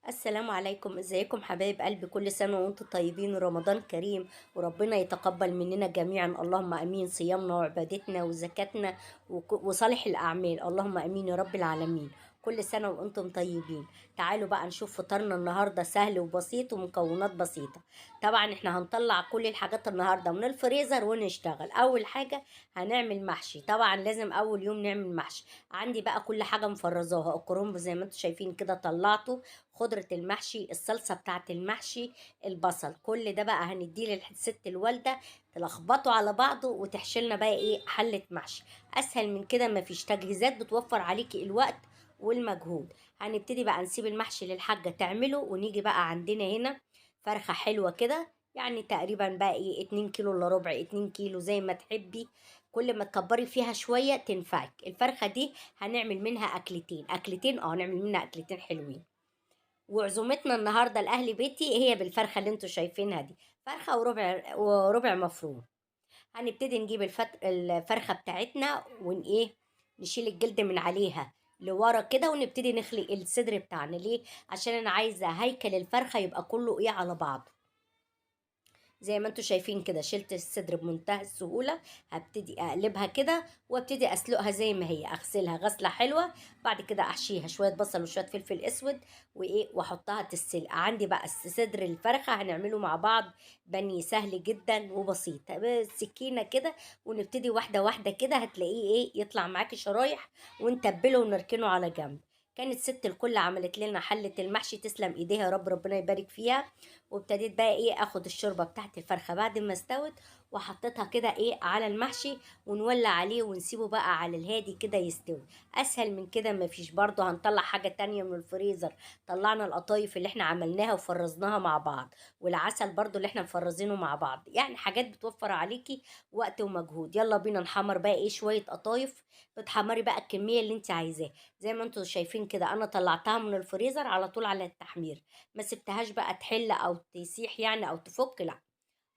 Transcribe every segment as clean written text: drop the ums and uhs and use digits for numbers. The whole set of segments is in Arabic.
السلام عليكم، ازيكم حبايب قلبي؟ كل سنة وانتم طيبين ورمضان كريم، وربنا يتقبل مننا جميعا، اللهم امين. صيامنا وعبادتنا وزكاتنا وصالح الاعمال، اللهم امين يا رب العالمين. كل سنة وانتم طيبين. تعالوا بقى نشوف فطارنا النهاردة، سهل وبسيط ومكونات بسيطة. طبعا احنا هنطلع كل الحاجات النهاردة من الفريزر ونشتغل. اول حاجة هنعمل محشي، طبعا لازم اول يوم نعمل محشي. عندي بقى كل حاجة مفرزاها، الكرنب زي ما انتم شايفين كده طلعته، خضرة المحشي، الصلصة بتاعة المحشي، البصل، كل ده بقى هنديه للست الوالدة تلخبطه على بعضه وتحشلنا بقى ايه حلة محشي. اسهل من كده مفيش، تجهيزات بتوفر عليكي الوقت والمجهود. هنبتدي بقى نسيب المحشي للحاجة تعمله، ونيجي بقى عندنا هنا فرخة حلوة كده، يعني تقريبا بقى ايه 2 كيلو الا ربع، 2 كيلو زي ما تحبي. كل ما تكبري فيها شوية تنفعك الفرخة دي. هنعمل منها اكلتين هنعمل منها اكلتين حلوين. وعزومتنا النهارده لاهل بيتي هي بالفرخه اللي انتوا شايفينها دي، فرخه وربع مفروم. هنبتدي نجيب الفرخه بتاعتنا ون ايه، نشيل الجلد من عليها لورا كده، ونبتدي نخلي الصدر بتاعنا. ليه؟ عشان انا عايزه هيكل الفرخه يبقى كله ايه على بعض. زي ما انتوا شايفين كده شلت الصدر بمنتهى السهولة. هبتدي اقلبها كده وابتدي اسلقها زي ما هي، اغسلها غسلة حلوة. بعد كده احشيها شوية بصل وشوية فلفل اسود وايه، واحطها تتسلق. عندي بقى صدر الفرخة هنعمله مع بعض، بني سهل جدا وبسيط بالسكينة كده. ونبتدي واحدة واحدة كده، هتلاقيه ايه يطلع معاكي شرايح، ونتبله ونركنه على جنب. كانت ست الكل عملت لنا حلة المحشي، تسلم ايديها يا رب، ربنا يبارك فيها. وابتديت بقى ايه اخد الشوربه بتاعت الفرخه بعد ما استوت، وحطيتها كده ايه على المحشي، ونولع عليه ونسيبه بقى على الهادي كده يستوي. اسهل من كده مفيش. برضه هنطلع حاجه تانية من الفريزر، طلعنا القطايف اللي احنا عملناها وفرزناها مع بعض، والعسل برضه اللي احنا مفرزينه مع بعض، يعني حاجات بتوفر عليكي وقت ومجهود. يلا بينا نحمر بقى ايه شويه قطايف. بتحمري بقى الكميه اللي انت عايزاها. زي ما انتوا شايفين كده انا طلعتها من الفريزر على طول على التحمير، ما سبتهاش بقى تحل او تسيح يعني او تفك، لا،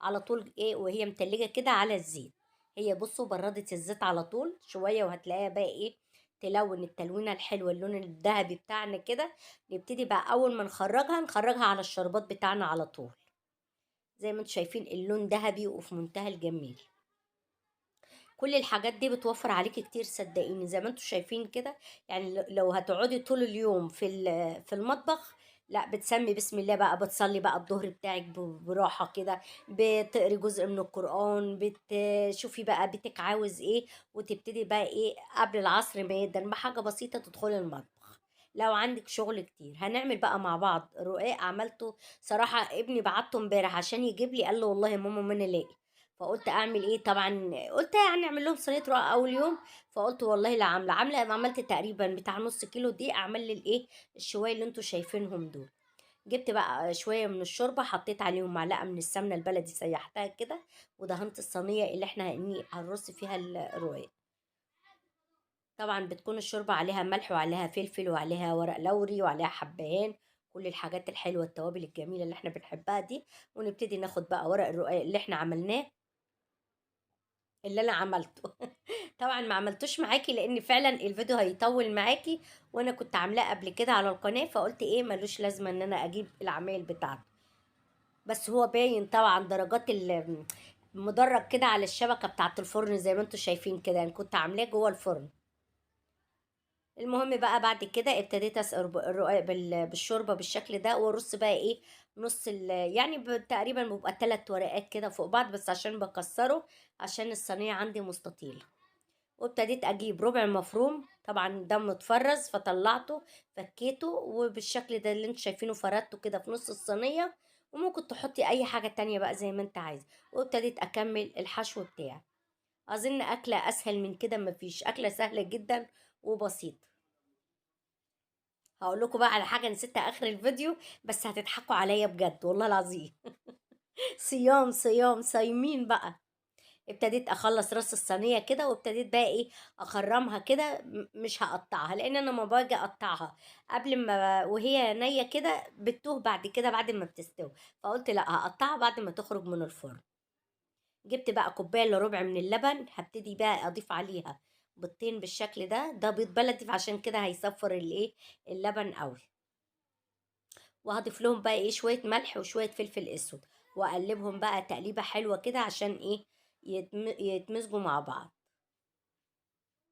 على طول ايه وهي متلجة كده على الزيت. هي بصوا بردت الزيت على طول شوية، وهتلاقيها بقى ايه تلون التلوينة الحلوة، اللون الذهبي بتاعنا كده. نبتدي بقى اول ما نخرجها على الشربات بتاعنا على طول. زي ما انتم شايفين اللون ذهبي وفي منتهى الجمال. كل الحاجات دي بتوفر عليكي كتير صدقيني، زي ما انتوا شايفين كده. يعني لو هتقعدي طول اليوم في المطبخ، لا بتسمي بسم الله بقى، بتصلي بقى الظهر بتاعك براحة كده، بتقري جزء من القرآن، بتشوفي بقى بيتك عاوز ايه، وتبتدي بقى ايه قبل العصر ما يدن بحاجة بسيطة تدخلي المطبخ. لو عندك شغل كتير هنعمل بقى مع بعض رقاق عملته. صراحة ابني بعته امبارح عشان يجيب لي، قال له والله يا ماما ما انا لاقي. فقلت اعمل ايه، طبعا قلت يعني اعمل لهم صينيه رق اول يوم. فقلت والله لا، عامله عملت تقريبا بتاع نص كيلو دي، اعمل لي الايه الشويه اللي انتوا شايفينهم دول. جبت بقى شويه من الشوربه، حطيت عليهم معلقه من السمنه البلدي، سيحتها كده، ودهنت الصينيه اللي احنا هنرص فيها الرقاق. طبعا بتكون الشوربه عليها ملح وعليها فلفل وعليها ورق لوري وعليها حبهان، كل الحاجات الحلوه التوابل الجميله اللي احنا بنحبها دي. ونبتدي ناخد بقى ورق الرقاق اللي احنا عملناه، اللي انا عملته. طبعا ما عملتوش معاكي لان فعلا الفيديو هيطول معاكي، وانا كنت عاملاه قبل كده على القناه، فقلت ايه ملوش لازمه ان انا اجيب العمايل بتاعته. بس هو باين طبعا درجات مدرج كده على الشبكه بتاعه الفرن، زي ما انتم شايفين كده، يعني كنت عاملاه جوه الفرن. المهم بقى بعد كده ابتديت اسقي الرقاق بالشوربه بالشكل ده، وارص بقى ايه نص يعني تقريبا بيبقى 3 ورقات كده فوق بعض، بس عشان بكسره عشان الصينيه عندي مستطيله. وابتديت اجيب ربع مفروم، طبعا ده متفرز فطلعته، فكيته وبالشكل ده اللي انت شايفينه فردته كده في نص الصينية. وممكن تحطي اي حاجة تانية بقى زي ما انت عايزة. وابتديت اكمل الحشو بتاعي. اظن اكلة اسهل من كده مفيش، اكلة سهلة جدا وبسيطة. هقول لكم بقى على حاجة نسيتها اخر الفيديو، بس هتضحكوا عليا بجد والله العظيم. صيام صيام صايمين بقى. ابتديت اخلص راس الصينيه كده، وابتديت بقى ايه اخرمها كده، مش هقطعها لان انا لما باجي اقطعها قبل ما وهي نيه كده بتوه بعد كده بعد ما بتستوي. فقلت لا، هقطعها بعد ما تخرج من الفرن. جبت بقى كوبايه الا ربع من اللبن، هبتدي بقى اضيف عليها بيضتين بالشكل ده، ده بيض بلدي عشان كده هيصفر الايه اللبن قوي. وهضيف لهم بقى ايه شويه ملح وشويه فلفل اسود، واقلبهم بقى تقليبه حلوه كده عشان ايه يتمزجوا مع بعض.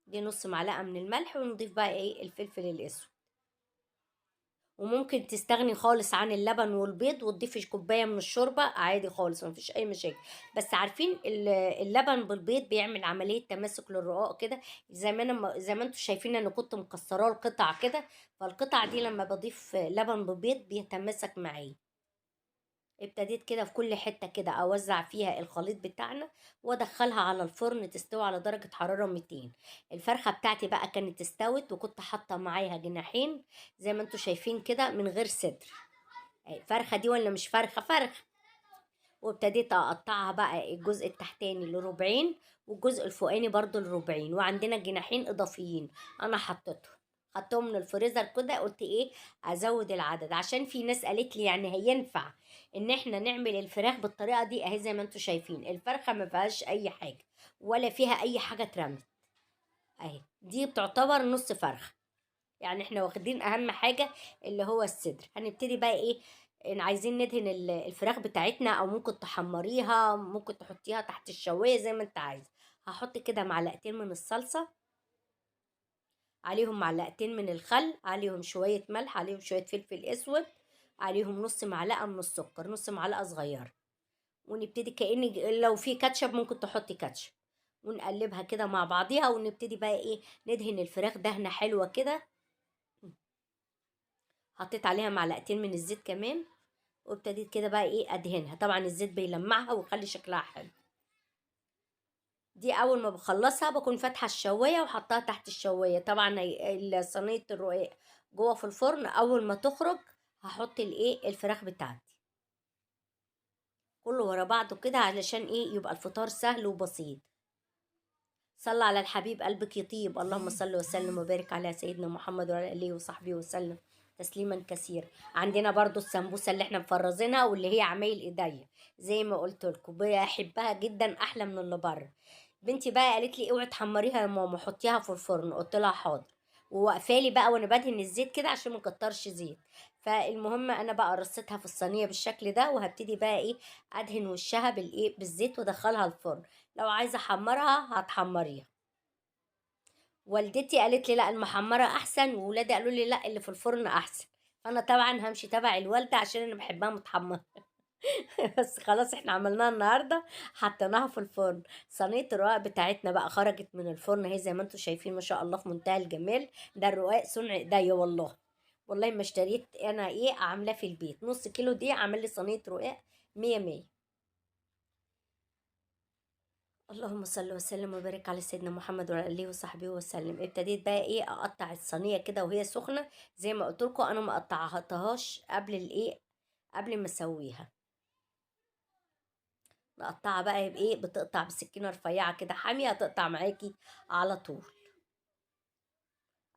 دي نص معلقه من الملح، ونضيف بقى ايه الفلفل الاسود. وممكن تستغني خالص عن اللبن والبيض وتضيفي كوبايه من الشوربه عادي خالص، مفيش اي مشاكل. بس عارفين اللبن بالبيض بيعمل عمليه تماسك للرقاق كده. زي ما انتوا شايفين انا كنت مكسراه القطع كده، فالقطع دي لما بضيف لبن ببيض بيتماسك معايا. ابتديت كده في كل حتة كده أوزع فيها الخليط بتاعنا، وأدخلها على الفرن تستوي على درجة حرارة 200. الفرخة بتاعتي بقى كانت استوت، وكنت حاطة معاها جناحين زي ما انتوا شايفين كده من غير صدر. فرخة دي ولا مش فرخة؟ فرخة. وابتديت أقطعها بقى الجزء التحتاني لربعين، والجزء الفوقاني برضو لربعين، وعندنا جناحين إضافيين أنا خدتهم من الفريزر كده. قلت ايه ازود العدد، عشان في ناس قالت لي يعني هينفع ان احنا نعمل الفراخ بالطريقه دي؟ اهي زي ما انتوا شايفين الفرخه ما فيهاش اي حاجه ولا فيها اي حاجه اترمت. اهي دي بتعتبر نص فرخه. يعني احنا واخدين اهم حاجه اللي هو الصدر. هنبتدي بقى ايه، إن عايزين ندهن الفراخ بتاعتنا، او ممكن تحمريها، ممكن تحطيها تحت الشوايه زي ما انت عايزه. هحط كده معلقتين من الصلصه، عليهم معلقتين من الخل، عليهم شوية ملح، عليهم شوية فلفل اسود، عليهم نص معلقة من السكر، نص معلقة صغيرة. ونبتدي لو في كاتشب ممكن تحطي كاتشب، ونقلبها كده مع بعضيها. ونبتدي بقى ايه ندهن الفراخ دهنة حلوة كده. حطيت عليها معلقتين من الزيت كمان، وابتديت كده بقى ايه ادهنها. طبعا الزيت بيلمعها ويخلي شكلها حلو. دي اول ما بخلصها بكون فاتحه الشوايه وحطها تحت الشوايه. طبعا صينيه الرقاق جوه في الفرن. اول ما تخرج هحط الايه الفراخ بتاعتي كله ورا بعضه كده، علشان ايه يبقى الفطار سهل وبسيط. صلى على الحبيب قلبك يطيب. اللهم صل وسلم وبارك على سيدنا محمد وعلى اله وصحبه وسلم تسليما كثيرا. عندنا برضو السمبوسه اللي احنا مفرزينها، واللي هي عمايل ايديا زي ما قلت لكم، بحبها جدا احلى من اللي بره. بنتي بقى قالت لي اوعي تحمريها يا ماما، حطيها في الفرن. قلت لها حاضر. وواقفالي بقى وانا بدهن الزيت كده عشان ما نكترش زيت. فالمهم انا بقى رصيتها في الصينيه بالشكل ده، وهبتدي بقى ايه ادهن وشها بالايه بالزيت وادخلها الفرن. لو عايزه احمرها هتحمريها. والدتي قالت لي لا المحمره احسن، وولادي قالوا لي لا اللي في الفرن احسن. انا طبعا همشي تبع الوالده عشان انا بحبها متحمره. بس خلاص احنا عملناها النهارده، حطيناها في الفرن. صينيه الرقاق بتاعتنا بقى خرجت من الفرن اهي زي ما انتم شايفين، ما شاء الله في منتهى الجمال. ده الرقاق صنع ايديا والله. والله ما اشتريت انا ايه عاملاه في البيت. نص كيلو دي عامل لي صينيه رقاق مية مية. اللهم صل وسلم وبارك على سيدنا محمد وعلى اله وصحبه وسلم. ابتديت بقى ايه اقطع الصينيه كده وهي سخنه. زي ما قلت لكم انا ما قطعتهاش قبل الايه قبل ما اسويها. نقطعها بقى بايه بتقطع بسكينه رفيعه كده حاميه، هتقطع معاكي على طول.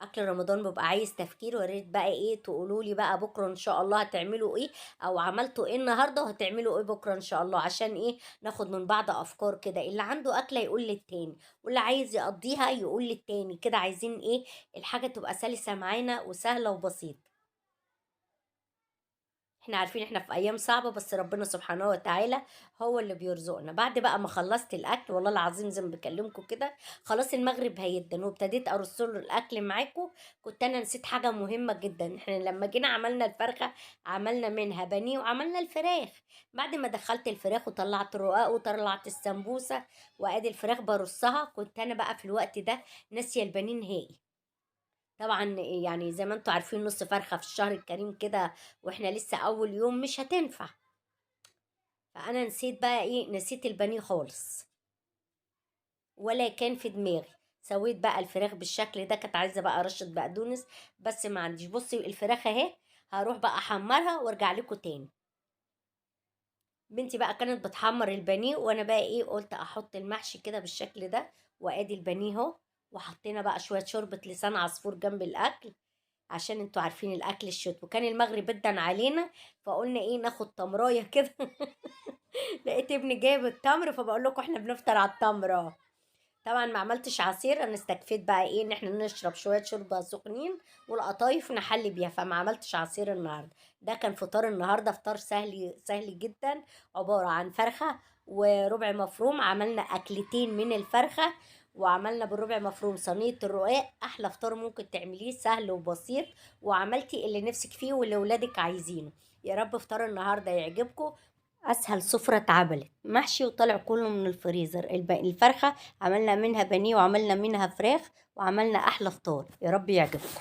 اكل رمضان بيبقى عايز تفكير. وريت بقى ايه تقولوا لي بقى بكره ان شاء الله هتعملوا ايه، او عملتوا ايه النهارده وهتعملوا ايه بكره ان شاء الله، عشان ايه ناخد من بعض افكار كده. اللي عنده اكله يقول للتاني، واللي عايز يقضيها يقول للتاني كده. عايزين ايه الحاجه تبقى سلسه معانا وسهله وبسيطه. احنا عارفين احنا في ايام صعبة، بس ربنا سبحانه وتعالى هو اللي بيرزقنا. بعد بقى ما خلصت الاكل والله العظيم زي ما بكلمكم كده، خلاص المغرب هيدن وابتديت ارسل له الاكل معاكم. كنت انا نسيت حاجة مهمة جدا. احنا لما جينا عملنا الفرخة عملنا منها بانيه وعملنا الفراخ. بعد ما دخلت الفراخ وطلعت الرقاق وطلعت السمبوسة وادي الفراخ برصها، كنت انا بقى في الوقت ده ناسية البانيه نهائي. طبعا يعني زي ما انتوا عارفين نص فرخة في الشهر الكريم كده واحنا لسه اول يوم مش هتنفع. فانا نسيت بقى ايه نسيت البانيه خالص، ولا كان في دماغي. سويت بقى الفراخ بالشكل ده. كانت عايزة بقى رشة بقدونس بس ما عنديش. بصي الفراخ اهي، هروح بقى احمرها وارجع لكم تاني. بنتي بقى كانت بتحمر البانيه، وانا بقى ايه قلت احط المحشي كده بالشكل ده. وادي البانيه اهو. وحطينا بقى شوية شوربة لسان عصفور جنب الاكل، عشان انتوا عارفين الاكل الشتوي. وكان المغرب بدن علينا، فقلنا ايه ناخد تمرايه كده. لقيت ابني جايب التمر، فبقول لكم احنا بنفطر على التمر اهو. طبعا ما عملتش عصير، انا استكفيت بقى ايه ان احنا نشرب شويه شوربه سخنين والقطايف نحلي بيها، فما عملتش عصير النهارده. ده كان فطار النهارده، فطار سهل سهل جدا، عباره عن فرخه وربع مفروم. عملنا اكلتين من الفرخه، وعملنا بالربع مفروم صينيه الرقاق. احلى فطار ممكن تعمليه، سهل وبسيط، وعملتي اللي نفسك فيه واللي ولادك عايزينه. يا رب فطار النهارده يعجبكم. اسهل سفرة اتعملت، محشي وطلع كله من الفريزر. الفرخة عملنا منها بانيه وعملنا منها فراخ، وعملنا احلى فطار. يا رب يعجبكم.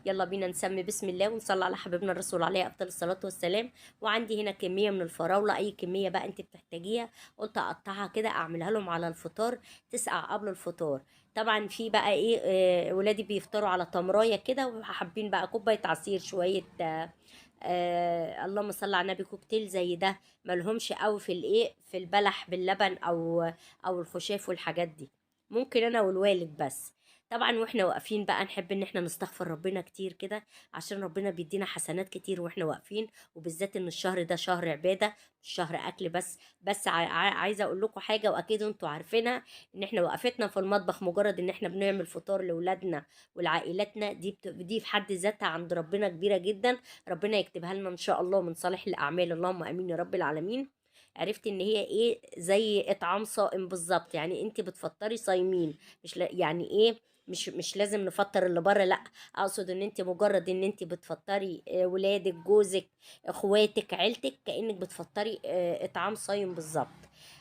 يلا بينا نسمي بسم الله ونصلي على حبيبنا الرسول عليه افضل الصلاة والسلام. وعندي هنا كمية من الفراولة، اي كمية بقى انت بتحتاجيها. قلت اقطعها كده اعملها لهم على الفطار، تسقع قبل الفطار. طبعا في بقى ايه، ولادي بيفطروا على تمرايه كده، وحابين بقى كوبايه عصير، شويه اللهم صل على النبي، كوكتيل زي ده. ملهمش قوي في الايه، في البلح باللبن او الخشاف والحاجات دي. ممكن انا والوالد بس. طبعا واحنا واقفين بقى نحب ان احنا نستغفر ربنا كتير كده، عشان ربنا بيدينا حسنات كتير واحنا واقفين. وبالذات ان الشهر ده شهر عبادة، مش شهر اكل بس. بس عايزه اقول لكم حاجه، واكيد انتوا عارفينها، ان احنا وقفتنا في المطبخ مجرد ان احنا بنعمل فطار لاولادنا ولعائلاتنا، دي في حد ذاتها عند ربنا كبيره جدا. ربنا يكتبها لنا ان شاء الله من صالح الاعمال، اللهم امين يا رب العالمين. عرفت ان هي ايه، زي اطعام صائم بالظبط. يعني انت بتفطري صايمين، مش يعني ايه، مش لازم نفطر اللي بره، لا. اقصد ان انت مجرد ان انت بتفطري ولادك، جوزك، اخواتك، عيلتك، كانك بتفطري اطعام صايم بالظبط.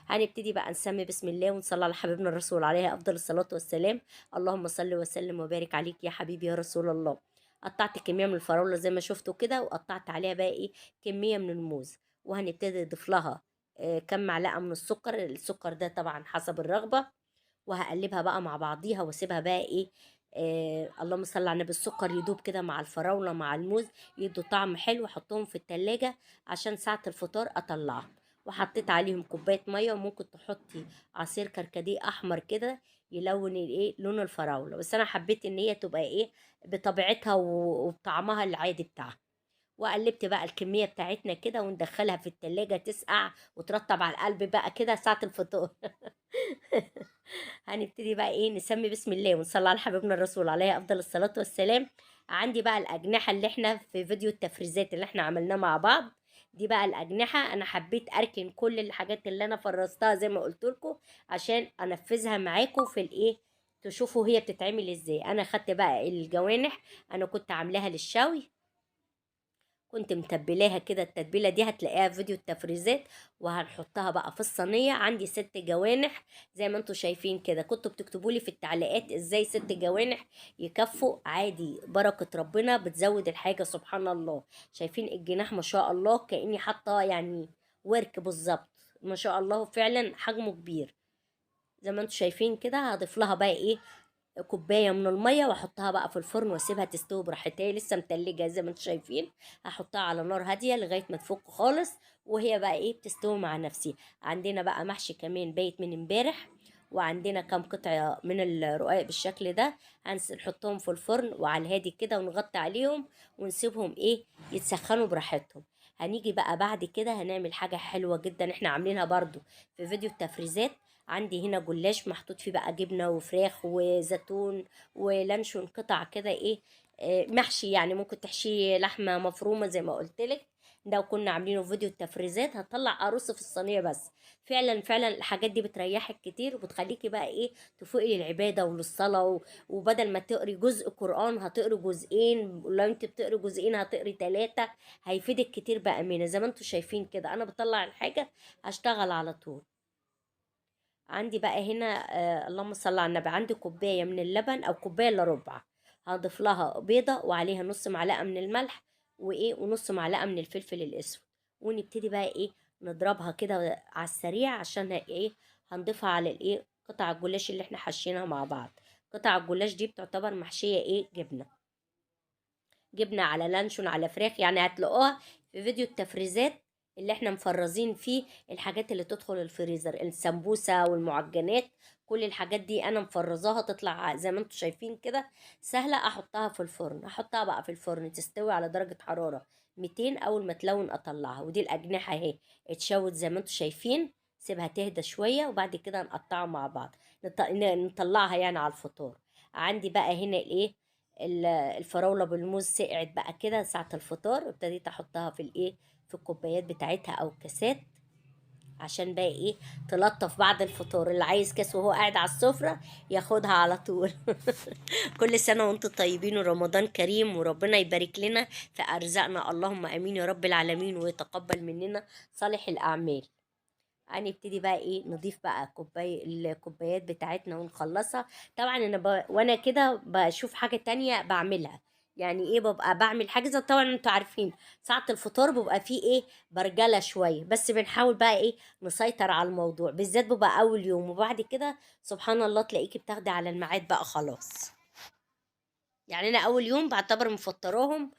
هنبتدي بقى نسمي بسم الله ونصلي على حبيبنا الرسول عليه افضل الصلاه والسلام. اللهم صل وسلم وبارك عليك يا حبيبي يا رسول الله. قطعت كمية من الفراولة زي ما شفتوا كده، وقطعت عليها بقى ايه، كمية من الموز. وهنبتدي نضيف لها كم معلقة من السكر. السكر ده طبعا حسب الرغبة. وهقلبها بقى مع بعضيها واسيبها بقى ايه، اللهم صل على النبي، السكر يدوب كده مع الفراولة مع الموز، يدوا طعم حلو. احطهم في التلاجة عشان ساعة الفطار اطلعهم. وحطيت عليهم كوباية مية، وممكن تحطي عصير كركديه احمر كده يلون الايه، لون الفراولة. بس انا حبيت ان هي تبقى ايه، بطبيعتها وبطعمها العادي بتاعها. وقلبت بقى الكمية بتاعتنا كده وندخلها في التلاجة تسقع وترطب على القلب بقى كده ساعة الفطار. هنبتدي بقى ايه، نسمي بسم الله ونصلي على حبيبنا الرسول عليه افضل الصلاة والسلام. عندي بقى الاجنحة اللي احنا في فيديو التفريزات اللي احنا عملناه مع بعض. دي بقى الاجنحة، انا حبيت اركن كل الحاجات اللي انا فرستها زي ما قلت لكم، عشان انفذها معاكم في الايه، تشوفوا هي بتتعمل ازاي. انا خدت بقى الجوانح، انا كنت عاملاها للشوي، كنت متبلاها كده. التتبيله دي هتلاقيها في فيديو التفريزات. وهنحطها بقى في الصينيه. عندي 6 جوانح زي ما انتوا شايفين كده. كنتوا بتكتبوا لي في التعليقات ازاي 6 جوانح يكفوا. عادي، بركه ربنا بتزود الحاجه سبحان الله. شايفين الجناح ما شاء الله، كاني حاطه يعني ورك بالظبط. ما شاء الله فعلا حجمه كبير. زي ما انتوا شايفين كده. هضيف لها بقى ايه، كوبايه من الميه، واحطها بقى في الفرن واسيبها تستوي براحتها. هي لسه متلجه زي ما انتم شايفين. هحطها على نار هاديه لغايه ما تفك خالص، وهي بقى ايه، بتستوي مع نفسها. عندنا بقى محشي كمان بايت من امبارح، وعندنا كام قطعه من الرقاق بالشكل ده. نحطهم في الفرن وعلى الهادي كده، ونغطي عليهم ونسيبهم ايه، يتسخنوا براحتهم. هنيجي بقى بعد كده هنعمل حاجه حلوه جدا احنا عاملينها برضو في فيديو التفريزات. عندي هنا جلاش محطوط فيه بقى جبنة وفراخ وزيتون ولانشون، قطع كده ايه، محشي. يعني ممكن تحشيه لحمة مفرومة زي ما قلتلك. ده وكنا عاملينه في فيديو التفريزات. هطلع ارص في الصينية بس. فعلا فعلا الحاجات دي بتريحك كتير، وبتخليكي بقى ايه، تفوقي للعبادة وللصلاة وبدل ما تقري جزء قرآن هتقري جزئين، ولو انت بتقري جزئين هتقري 3. هيفيدك كتير بأمانة. زي ما انتوا شايفين كده انا بطلع الحاجة هشتغل على طول. عندي بقى هنا اللهم صل على النبي، عندي كوباية من اللبن أو كوباية إلا ربع. هضيف لها بيضة وعليها نص معلقة من الملح، وإيه، ونص معلقة من الفلفل الأسود. ونبتدي بقى إيه، نضربها كده على السريع عشان إيه، هنضيفها على الإيه، قطع الجلاش اللي إحنا حشيناها مع بعض. قطع الجلاش دي بتعتبر محشية إيه، جبنة. جبنة على لانشون على فراخ، يعني هتلاقوها في فيديو التفريزات اللي احنا مفرزين فيه الحاجات اللي تدخل الفريزر، السمبوسة والمعجنات. كل الحاجات دي انا مفرزاها تطلع زي ما انتم شايفين كده، سهلة. احطها في الفرن، احطها بقى في الفرن تستوي على درجة حرارة 200. اول ما تلون اطلعها. ودي الاجنحة اهي اتشوت زي ما انتم شايفين، نسيبها تهدى شويه وبعد كده نقطعها مع بعض. نطلعها يعني على الفطار. عندي بقى هنا الايه، الفراوله بالموز سقعت بقى كده ساعه الفطار، ابتديت احطها في الايه، في الكوبايات بتاعتها او الكاسات، عشان بقى ايه، تلطف بعد الفطار. اللي عايز كاس وهو قاعد على السفرة ياخدها على طول. كل سنة وانتم طيبين ورمضان كريم، وربنا يبارك لنا في أرزاقنا، اللهم آمين يا رب العالمين، ويتقبل مننا صالح الأعمال. هنبتدي بقى ايه، نضيف بقى الكوبايات بتاعتنا ونخلصها. طبعا انا وانا كده بشوف حاجة تانية بعملها. يعني ايه، ببقى بعمل حاجة زي، طبعا انتوا عارفين ساعة الفطار بيبقى فيه ايه، برجلة شوية، بس بنحاول بقى ايه، نسيطر على الموضوع، بالذات بيبقى اول يوم، وبعد كده سبحان الله تلاقيكي بتاخدي على الميعاد بقى خلاص. يعني انا اول يوم بعتبر مفطراهم،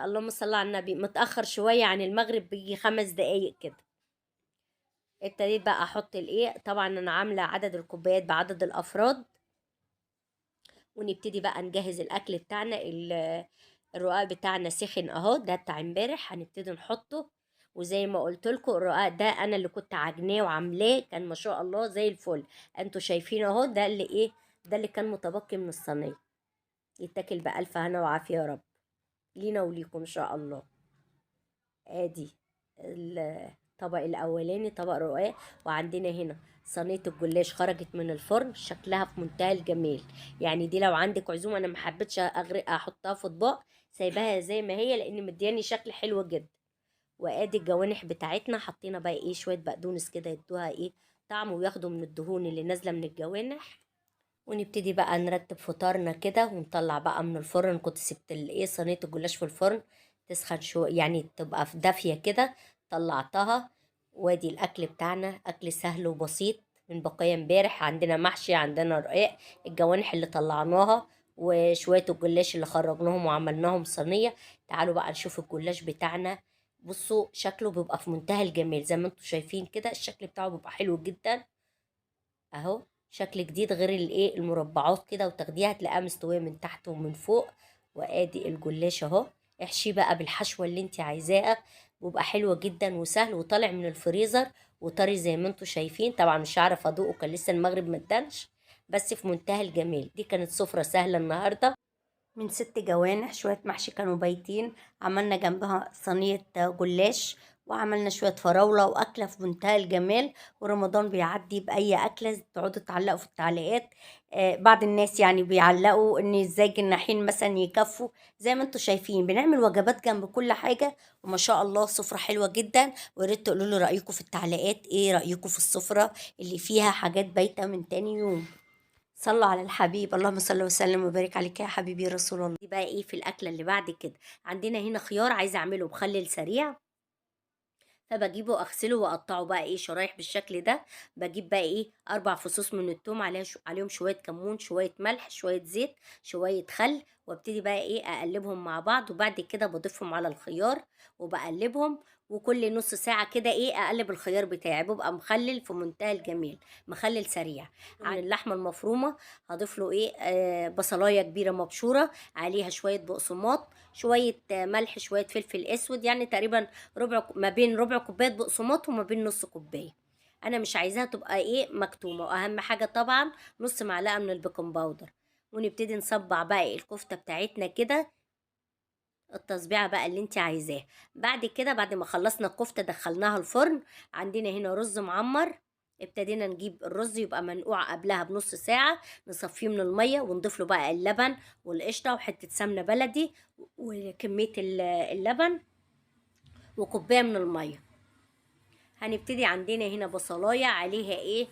اللهم صل على النبي، متأخر شوية عن المغرب بيجي 5 دقايق كده. ابتديت بقى احط الايه، طبعا انا عامله عدد الكوبايات بعدد الافراد. ونبتدي بقى نجهز الاكل بتاعنا. الرقاق بتاعنا سخن اهو، ده بتاع امبارح، هنبتدي نحطه. وزي ما قلت لكم الرقاق ده انا اللي كنت عجناه وعاملاه، كان ما شاء الله زي الفل. انتوا شايفين اهو، ده اللي ايه، ده اللي كان متبقي من الصينيه. يتاكل بألف هنا وعافيه يا رب، لينا وليكم ان شاء الله. ادي الطبق الاولاني، طبق رقاق. وعندنا هنا صينيه الجلاش خرجت من الفرن، شكلها في منتهى الجمال. يعني دي لو عندك عزومه، انا ما حبيتش احطها في اطباق، سايباها زي ما هي لان مدياني شكل حلو جدا. وادي الجوانح بتاعتنا، حطينا بقى ايه شويه بقدونس كده يدوها ايه طعم، وياخدوا من الدهون اللي نازله من الجوانح. ونبتدي بقى نرتب فطارنا كده ونطلع بقى من الفرن. كنت سبت الايه، صينيه الجلاش في الفرن تسخن شو، يعني تبقى في دافيه كده، طلعتها. وادي الاكل بتاعنا، اكل سهل وبسيط من بقايا امبارح. عندنا محشي، عندنا رقاق، الجوانح اللي طلعناها، وشويه الجلاش اللي خرجناهم وعملناهم صينيه. تعالوا بقى نشوف الجلاش بتاعنا. بصوا شكله بيبقى في منتهى الجمال، زي ما انتم شايفين كده الشكل بتاعه بيبقى حلو جدا اهو. شكل جديد غير الايه، المربعات كده، وتاخديها تلاقيها مستويه من تحت ومن فوق. وادي الجلاش اهو. احشيه بقى بالحشوه اللي انت عايزاها، بيبقى حلو جدا وسهل، وطالع من الفريزر وطري زي ما انتم شايفين. طبعا مش هعرف ادوقه، كان لسه المغرب ما ادانش، بس في منتهى الجمال. دي كانت سفره سهله النهارده من 6 جوانح، شوية محشي كانوا بايتين، عملنا جنبها صينية جلاش، وعملنا شوية فراولة، وأكلة في منتهى الجمال. ورمضان بيعدي بأي أكلة تقعدوا تعلقوا في التعليقات. بعض الناس يعني بيعلقوا إن إزاي جناحين مثلا يكفوا. زي ما انتوا شايفين بنعمل وجبات جنب كل حاجة، وما شاء الله سفرة حلوة جدا. وياريت تقولوا لي رأيكم في التعليقات، إيه رأيكم في السفرة اللي فيها حاجات بايتة من تاني يوم. صلوا على الحبيب، اللهم صل وسلم وبارك عليك يا حبيبي يا رسول الله. دي بقى ايه في الاكله اللي بعد كده. عندنا هنا خيار عايزه اعمله مخلل سريع، فبجيبه اغسله واقطعه بقى ايه شرايح بالشكل ده. بجيب بقى ايه 4 فصوص من التوم، عليهم شويه كمون، شويه ملح، شويه زيت، شويه خل، وابتدي بقى ايه اقلبهم مع بعض. وبعد كده بضيفهم على الخيار وبقلبهم. وكل نص ساعة كده ايه اقلب الخيار بتاعي، بيبقى مخلل في منتهى الجمال، مخلل سريع. عن اللحمة المفرومة هضيف له ايه، بصلاية كبيرة مبشورة، عليها شوية بقسماط، شوية ملح، شوية فلفل اسود، يعني تقريبا ما بين ربع كوبايه بقسماط وما بين نص كوبايه. انا مش عايزاها تبقى ايه مكتومه، واهم حاجه طبعا نص معلقه من البيكنج باودر. ونبتدي نصبع بقى الكفته بتاعتنا كده، التصبيعه بقى اللي انت عايزاها. بعد كده بعد ما خلصنا الكفته دخلناها الفرن. عندنا هنا رز معمر، ابتدينا نجيب الرز يبقى منقوع قبلها بنص ساعة، نصفيه من المية ونضيف له بقى اللبن والقشطة وحتة سمنة بلدي وكمية اللبن وكوباية من المية. هنبتدي عندنا هنا بصلاية عليها ايه،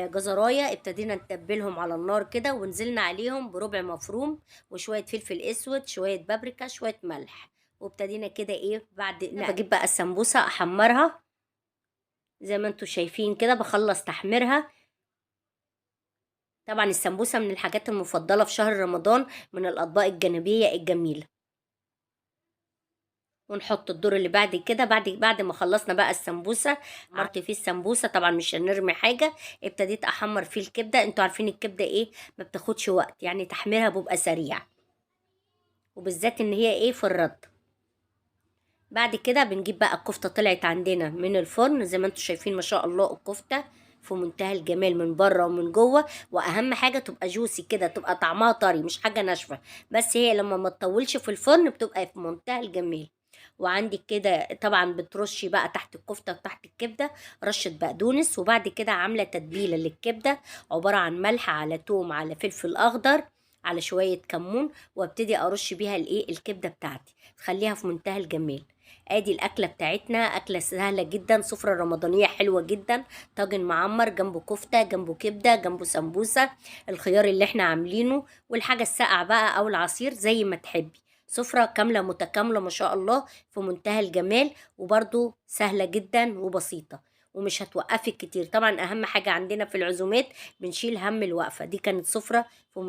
جزراية، ابتدينا نتبلهم على النار كده، ونزلنا عليهم بربع مفروم وشوية فلفل اسود، شوية بابريكا، شوية ملح. وابتدينا كده ايه، بعد بجيب بقى السمبوسة احمرها زي ما انتوا شايفين كده، بخلص تحميرها. طبعا السمبوسة من الحاجات المفضلة في شهر رمضان، من الأطباق الجانبية الجميلة. ونحط الدور اللي بعد كده، بعد ما خلصنا بقى السمبوسه، عمرت فيه السمبوسه طبعا مش هنرمي حاجه. ابتديت احمر فيه الكبده، انتوا عارفين الكبده ايه ما بتاخدش وقت، يعني تحميرها بيبقى سريع، وبالذات ان هي ايه في الرد. بعد كده بنجيب بقى الكفتة، طلعت عندنا من الفرن زي ما انتم شايفين ما شاء الله. الكفتة في منتهى الجمال من بره ومن جوه، واهم حاجة تبقى جوسي كده، تبقى طعمها طري مش حاجة ناشفة. بس هي لما ما تطولش في الفرن بتبقى في منتهى الجمال. وعندك كده طبعا بترشي بقى تحت الكفتة وتحت الكبدة رشة بقدونس. وبعد كده عاملة تتبيلة للكبدة عبارة عن ملح على توم على فلفل أخضر على شوية كمون، وابتدي أرش بيها الكبدة بتاعتي، تخليها في منتهى الجمال. ادي الاكله بتاعتنا، اكله سهله جدا، سفره رمضانيه حلوه جدا. طاجن معمر جنبه كفته جنبه كبده جنبه سمبوسه، الخيار اللي احنا عاملينه، والحاجه الساقعه بقى او العصير زي ما تحبي. سفره كامله متكامله ما شاء الله في منتهى الجمال، وبرده سهله جدا وبسيطه، ومش هتوقفك كتير. طبعا اهم حاجه عندنا في العزومات بنشيل هم الوقفه. دي كانت سفره في